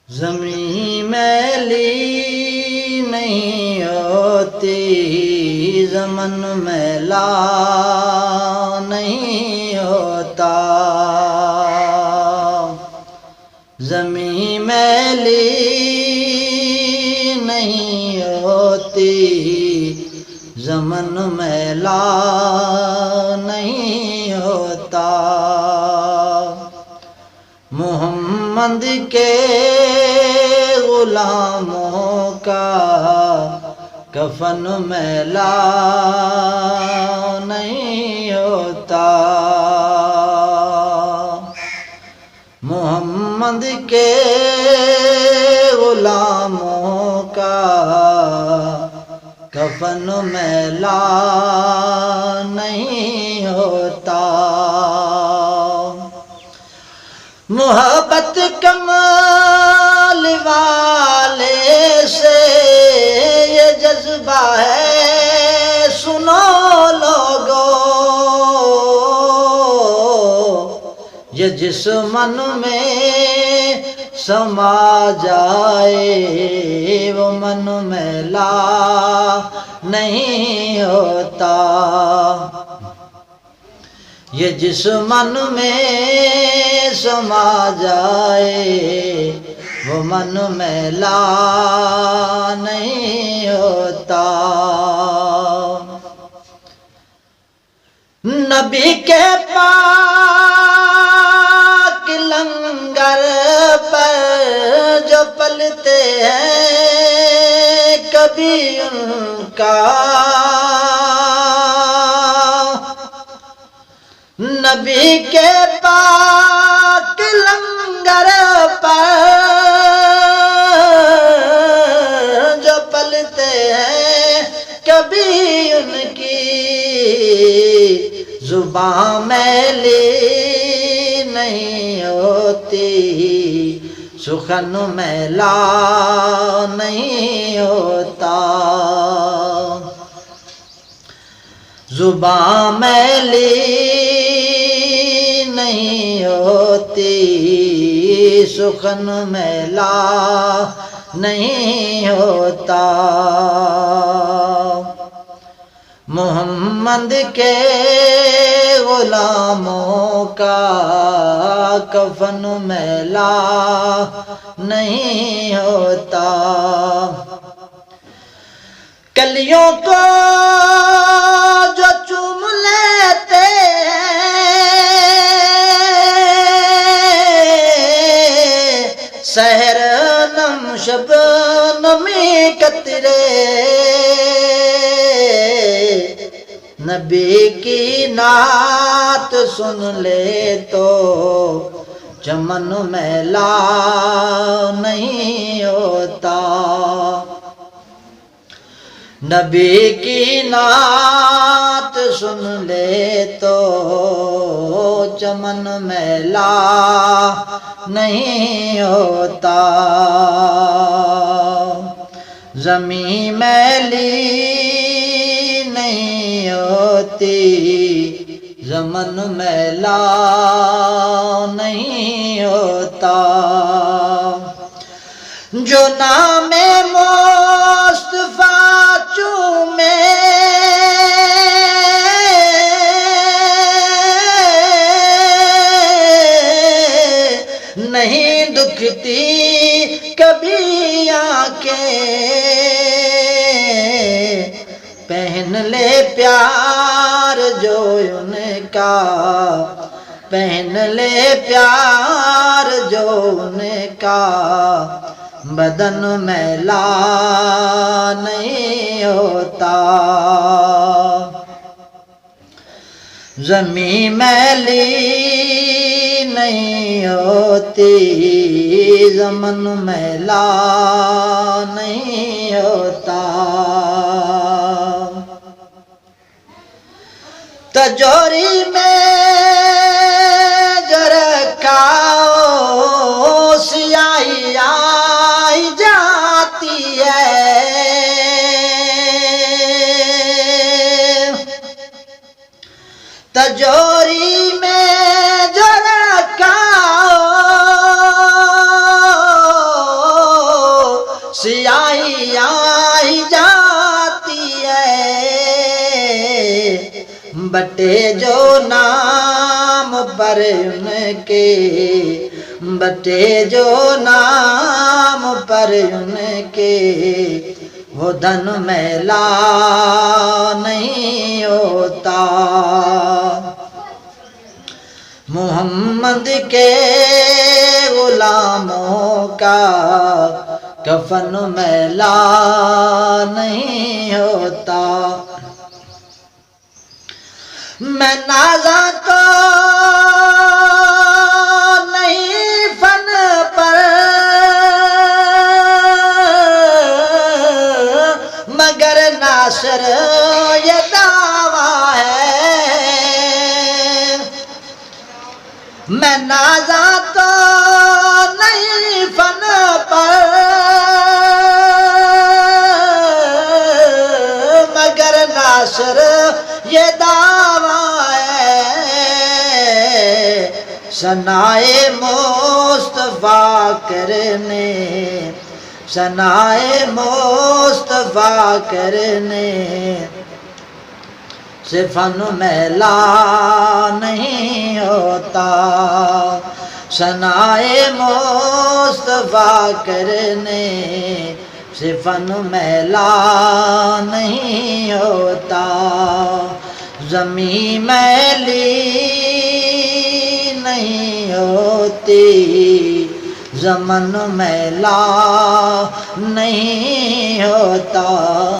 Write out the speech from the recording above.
ज़मीं मैली नहीं होती, ज़मन मैला नहीं होता। ज़मीं मैली नहीं होती, ज़मन मैला नहीं होता। मोहम्मद के गुलामों का कफन मैला नहीं होता। मोहम्मद के गुलामों का कफन मैला नहीं होता। मोहब्बत कमाल वाले से ये जज्बा है, सुनो लोगो, ये जिस मन में समा जाए वो मन मैला नहीं होता। ये जिस मन में समा जाए वो मन मैला नहीं होता। नबी के पाक लंगर पर जो पलते हैं कभी उनका, नबी के पाक लंगर पर जो पलते हैं कभी उनकी जुबान मैली नहीं होती, सुखन मैला नहीं होता। जुबान मैली नहीं होती, सुखन मैला नहीं होता। मोहम्मद के गुलामों का कफन मैला नहीं होता। कलियों को जो चूम लेते सहर नम शबनमी कतरे, नबी की नात सुन ले तो चमन मैला नहीं होता। नबी की नात सुन ले तो चमन मैला नहीं होता। ज़मीं मैली नहीं होती, ज़मन मैला नहीं होता। जो नामे मुस्तफा चूमे नहीं दुखती कभी आंखें, पहन ले प्यार जो उनका, पहन ले प्यार जो उनका, बदन मैला नहीं होता। ज़मीं मैली नहीं होती, ज़मन मैला नहीं होता। तजोरी में जो रखाओ सियाही आई जाती है, तजोरी में जो रखाओ बटे जो नाम पर उनके, बटे जो नाम पर उनके, वो धन मैला नहीं होता। मोहम्मद के गुलामों का कफन मैला नहीं होता। मैं नाज़ा तो नहीं फन पर, मगर नासर ये दावा है। मैं नाज़ा तो नहीं फन पर, मगर नासर ये दावा है। सनाए मुस्तफा करने, सनाए मुस्तफा करने से फन मैला नहीं होता। सनाए मुस्तफा करने से फन मैला नहीं होता। ज़मीं मैली नहीं होती, ज़मन मैला नहीं होता।